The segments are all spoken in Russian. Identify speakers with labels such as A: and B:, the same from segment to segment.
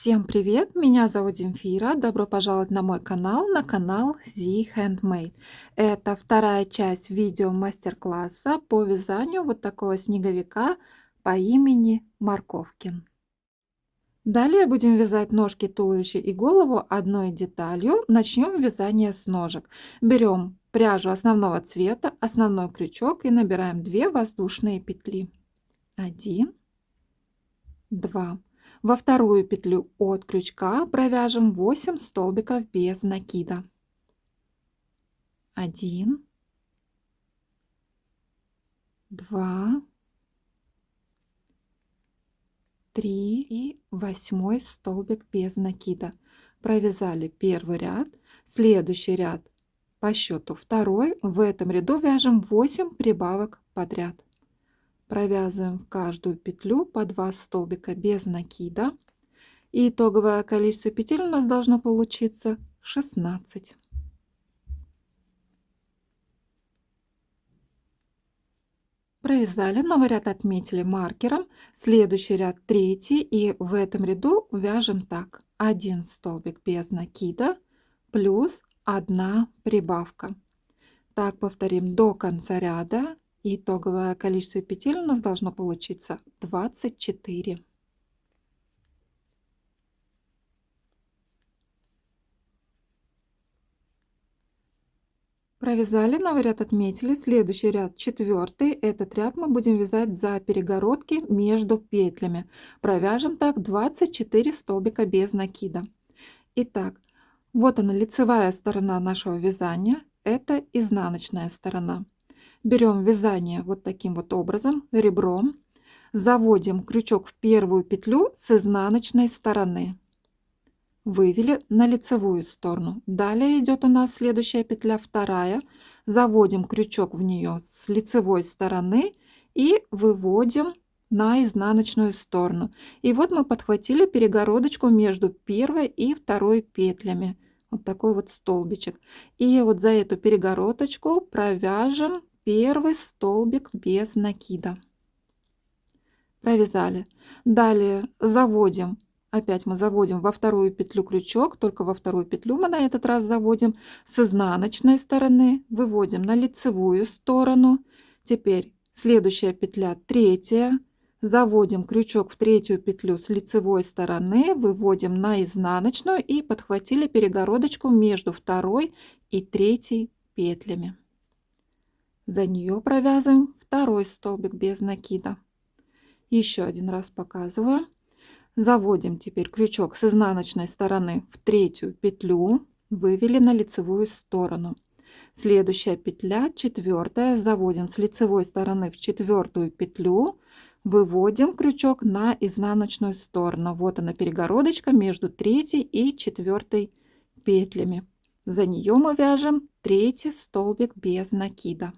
A: Всем привет! Меня зовут Земфира. Добро пожаловать на мой канал, на канал Z Handmade. Это вторая часть видео мастер-класса по вязанию вот такого снеговика по имени Морковкин. Далее будем вязать ножки, туловище и голову одной деталью. Начнем вязание с ножек. Берем пряжу основного цвета, основной крючок и набираем 2 воздушные петли. 1, 2. Во вторую петлю от крючка провяжем 8 столбиков без накида. 1, 2, 3 и 8 столбик без накида. Провязали первый ряд, следующий ряд по счету второй. В этом ряду вяжем 8 прибавок подряд. Провязываем в каждую петлю по 2 столбика без накида. И итоговое количество петель у нас должно получиться 16. Провязали, новый ряд отметили маркером, следующий ряд третий, и в этом ряду вяжем так: 1 столбик без накида плюс 1 прибавка. Так повторим до конца ряда. Итоговое количество петель у нас должно получиться 24. Провязали, новый ряд отметили, следующий ряд четвертый. Этот ряд мы будем вязать за перегородки между петлями. Провяжем так 24 столбика без накида. Итак, вот она, лицевая сторона нашего вязания, это изнаночная сторона. Берем вязание вот таким вот образом, ребром, заводим крючок в первую петлю с изнаночной стороны. Вывели на лицевую сторону. Далее идет у нас следующая петля, вторая. Заводим крючок в нее с лицевой стороны и выводим на изнаночную сторону. И вот мы подхватили перегородочку между первой и второй петлями. Вот такой вот столбичек. И вот за эту перегородочку провяжем первый столбик без накида. Провязали. Далее заводим. Опять мы заводим во вторую петлю крючок, только во вторую петлю мы на этот раз заводим с изнаночной стороны, выводим на лицевую сторону. Теперь следующая петля, третья, заводим крючок в третью петлю с лицевой стороны, выводим на изнаночную и подхватили перегородочку между второй и третьей петлями. За нее провязываем второй столбик без накида. Еще один раз показываю. Заводим теперь крючок с изнаночной стороны в третью петлю, вывели на лицевую сторону. Следующая петля, четвертая, заводим с лицевой стороны в четвертую петлю, выводим крючок на изнаночную сторону. Вот она, перегородочка между третьей и четвертой петлями. За нее мы вяжем третий столбик без накида.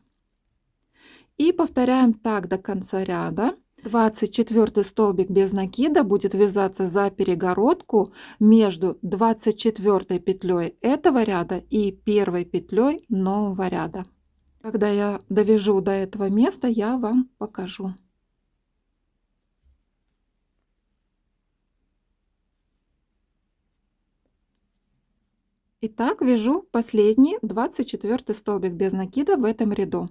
A: И повторяем так до конца ряда. 24 столбик без накида будет вязаться за перегородку между 24 петлей этого ряда и первой петлей нового ряда. Когда я довяжу до этого места, я вам покажу. Итак, вяжу последний 24 столбик без накида в этом ряду.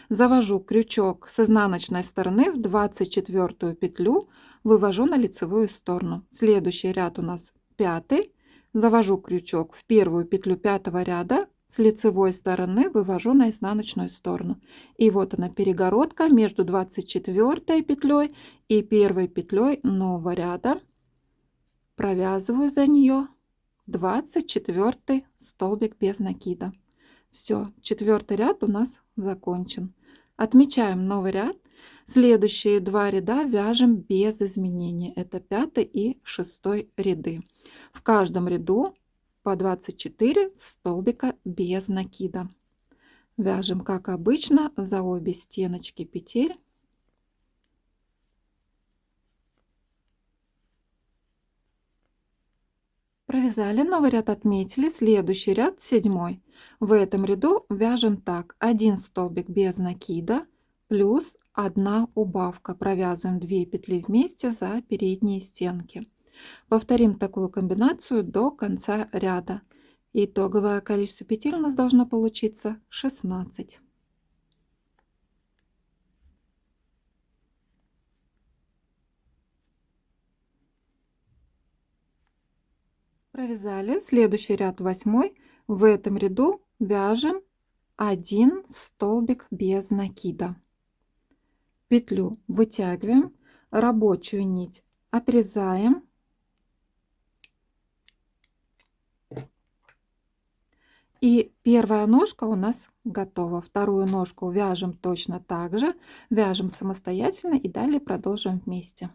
A: Завожу крючок с изнаночной стороны в 24 петлю, вывожу на лицевую сторону. Следующий ряд у нас пятый. Завожу крючок в первую петлю пятого ряда, с лицевой стороны вывожу на изнаночную сторону. И вот она, перегородка между 24 петлей и первой петлей нового ряда. Провязываю за нее 24 столбик без накида. Все, четвертый ряд у нас закончен. Отмечаем новый ряд. Следующие 2 ряда вяжем без изменений. Это 5 и 6 ряды. В каждом ряду по 24 столбика без накида. Вяжем как обычно за обе стеночки петель. Провязали, новый ряд отметили, следующий ряд, 7. В этом ряду вяжем так: 1 столбик без накида плюс 1 убавка. Провязываем 2 петли вместе за передние стенки. Повторим такую комбинацию до конца ряда. Итоговое количество петель у нас должно получиться 16. Провязали. Следующий ряд 8. В этом ряду вяжем 1 столбик без накида. Петлю вытягиваем, рабочую нить отрезаем. И первая ножка у нас готова. Вторую ножку вяжем точно так же. Вяжем самостоятельно и далее продолжим вместе.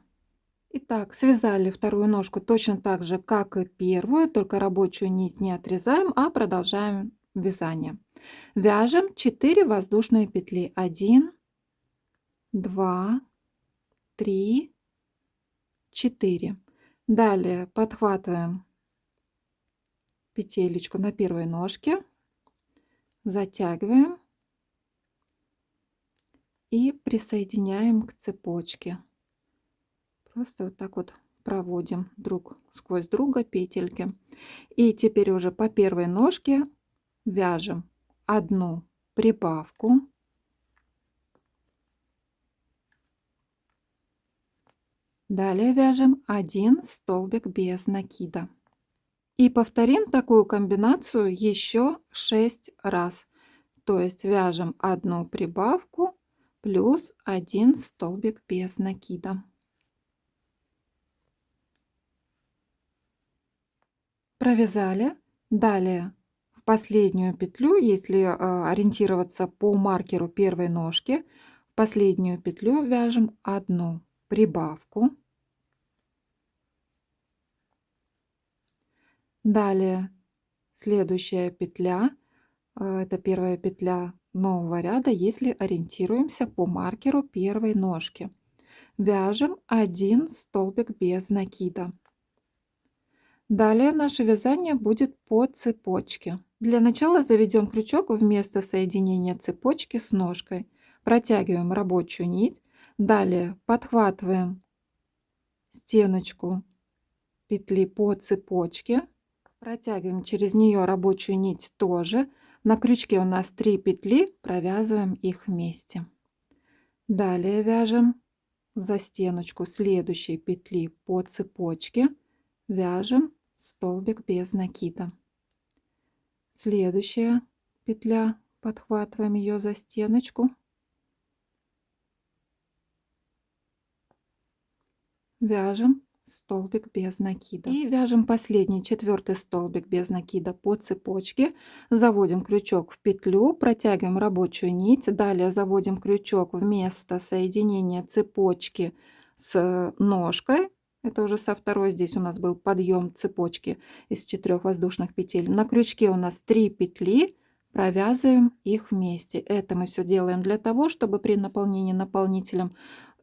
A: Итак, связали вторую ножку точно так же, как и первую, только рабочую нить не отрезаем, а продолжаем вязание. Вяжем 4 воздушные петли. 1, 2, 3, 4. Далее подхватываем петелечку на первой ножке, затягиваем и присоединяем к цепочке. Просто вот так вот проводим друг сквозь друга петельки. И теперь уже по первой ножке вяжем одну прибавку, далее вяжем 1 столбик без накида. И повторим такую комбинацию еще 6 раз. То есть вяжем одну прибавку плюс 1 столбик без накида. Провязали. Далее в последнюю петлю, если ориентироваться по маркеру первой ножки, в последнюю петлю вяжем одну прибавку. Далее следующая петля, это первая петля нового ряда, если ориентируемся по маркеру первой ножки. Вяжем 1 столбик без накида. Далее наше вязание будет по цепочке. Для начала заведем крючок вместо соединения цепочки с ножкой. Протягиваем рабочую нить. Далее подхватываем стеночку петли по цепочке. Протягиваем через нее рабочую нить тоже. На крючке у нас 3 петли, провязываем их вместе. Далее вяжем за стеночку следующей петли по цепочке. Вяжем столбик без накида. Следующая петля, подхватываем ее за стеночку. Вяжем столбик без накида. И вяжем последний 4-й столбик без накида по цепочке. Заводим крючок в петлю, протягиваем рабочую нить. Далее заводим крючок вместо соединения цепочки с ножкой. Это уже со второй, здесь у нас был подъем цепочки из 4 воздушных петель. На крючке у нас 3 петли, провязываем их вместе. Это мы все делаем для того, чтобы при наполнении наполнителем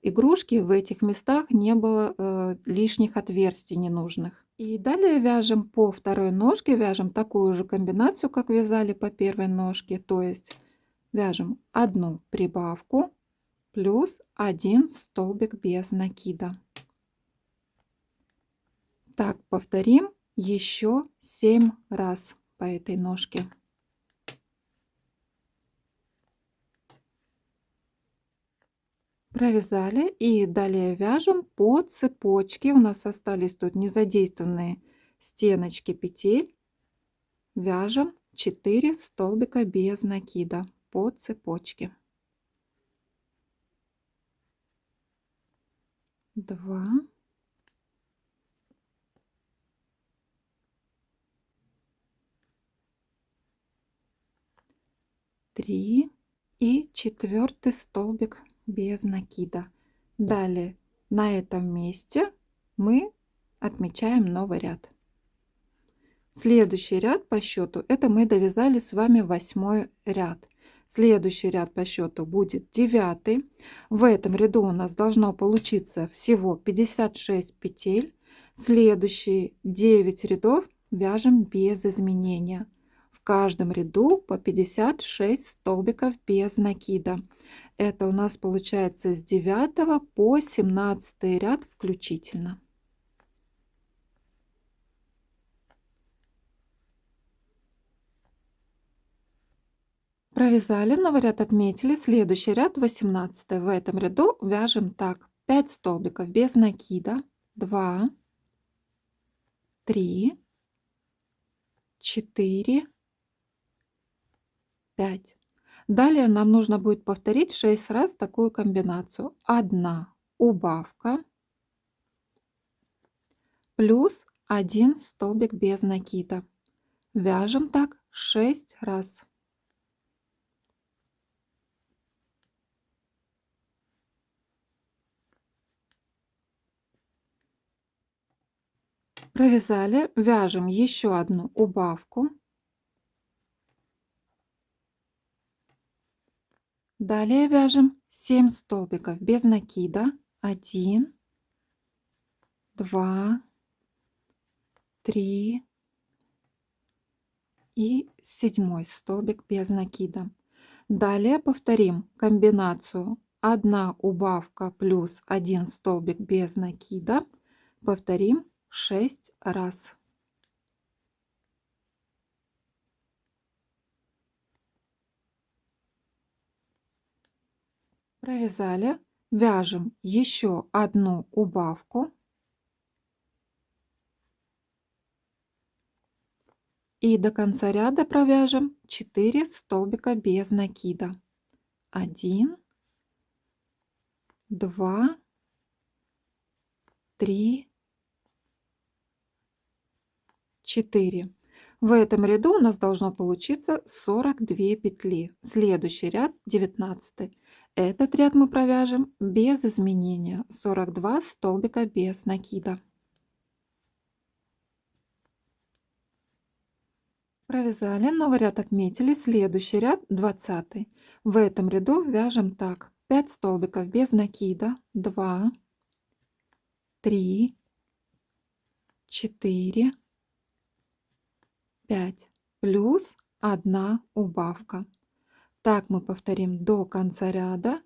A: игрушки в этих местах не было лишних отверстий ненужных. И далее вяжем по второй ножке, вяжем такую же комбинацию, как вязали по первой ножке, то есть вяжем одну прибавку плюс 1 столбик без накида. Так повторим еще 7 раз по этой ножке. Провязали и далее вяжем по цепочке. У нас остались тут незадействованные стеночки петель. Вяжем 4 столбика без накида по цепочке. 2, 3 и 4-й столбик без накида. Далее на этом месте мы отмечаем новый ряд. Следующий ряд по счету, это мы довязали с вами 8 ряд. Следующий ряд по счету будет 9. В этом ряду у нас должно получиться всего 56 петель. Следующие 9 рядов вяжем без изменения. В каждом ряду по 56 столбиков без накида. Это у нас получается с 9 по 17 ряд включительно. Провязали, новый ряд отметили, следующий ряд 18. В этом ряду вяжем так: 5 столбиков без накида, 2, 3, 4, 5. Далее нам нужно будет повторить 6 раз такую комбинацию: 1 убавка плюс 1 столбик без накида. Вяжем так 6 раз. Провязали, вяжем еще одну убавку. Далее вяжем 7 столбиков без накида. 1, 2, 3 и 7 столбик без накида. Далее повторим комбинацию 1 убавка плюс 1 столбик без накида. Повторим 6 раз. Провязали, вяжем еще одну убавку и до конца ряда провяжем 4 столбика без накида. 1, 2, 3, 4. В этом ряду у нас должно получиться 42 петли. Следующий ряд 19. Этот ряд мы провяжем без изменения. 42 столбика без накида. Провязали, новый ряд отметили, следующий ряд 20. В этом ряду вяжем так: 5 столбиков без накида, 2, 3, 4, 5 плюс 1 убавка. Так мы повторим до конца ряда,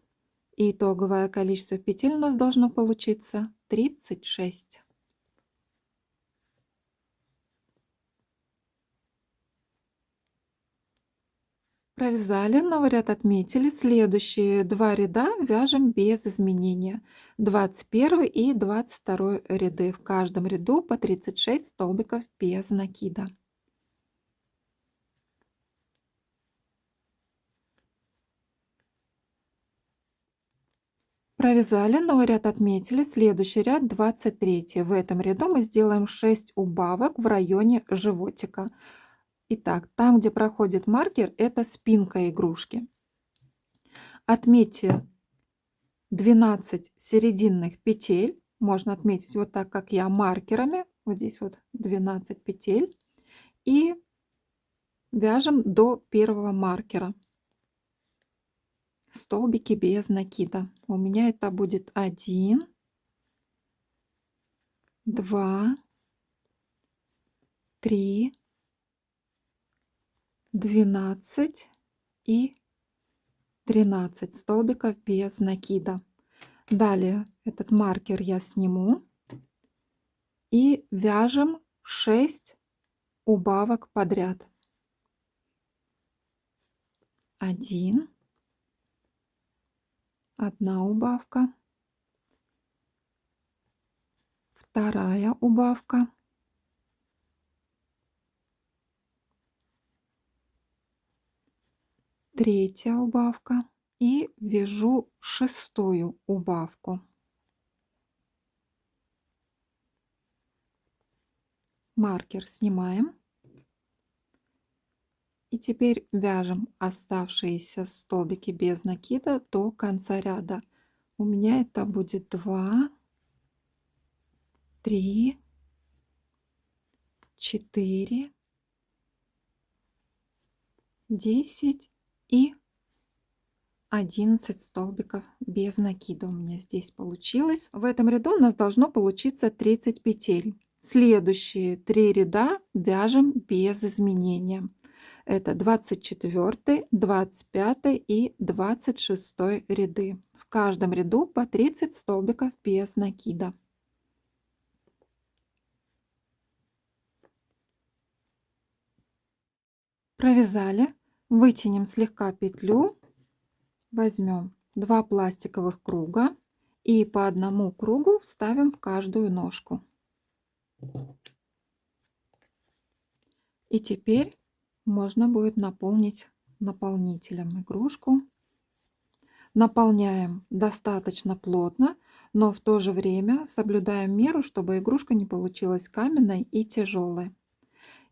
A: и итоговое количество петель у нас должно получиться 36. Провязали, новый ряд отметили, следующие 2 ряда вяжем без изменения. 21 и 22 ряды, в каждом ряду по 36 столбиков без накида. Провязали, новый ряд отметили, следующий ряд 23. В этом ряду мы сделаем 6 убавок в районе животика. Итак, там, где проходит маркер, это спинка игрушки. Отметьте 12 серединных петель. Можно отметить вот так, как я, маркерами. Вот здесь вот 12 петель. И вяжем до первого маркера. Столбики без накида. У меня это будет 1, 2, 3, 12 и 13 столбиков без накида. Далее этот маркер я сниму и вяжем 6 убавок подряд. 1, 1 убавка, 2 убавка, 3 убавка и вяжу 6 убавку. Маркер снимаем. И теперь вяжем оставшиеся столбики без накида до конца ряда. У меня это будет 2, 3, 4, 10 и 11 столбиков без накида у меня здесь получилось. В этом ряду у нас должно получиться 30 петель. Следующие 3 ряда вяжем без изменения. Это 24, 25 и 26 ряды. В каждом ряду по 30 столбиков без накида. Провязали, Вытянем слегка петлю, возьмем 2 пластиковых круга и по одному кругу вставим в каждую ножку. И теперь можно будет наполнить наполнителем игрушку. Наполняем достаточно плотно, но в то же время соблюдаем меру, чтобы игрушка не получилась каменной и тяжелой.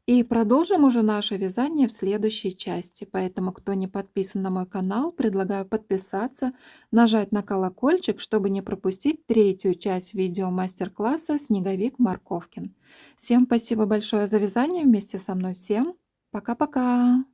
A: И продолжим уже наше вязание в следующей части. Поэтому, кто не подписан на мой канал, предлагаю подписаться, нажать на колокольчик, чтобы не пропустить третью часть видео мастер-класса «Снеговик Марковкин». Всем спасибо большое за вязание вместе со мной. Всем пока-пока!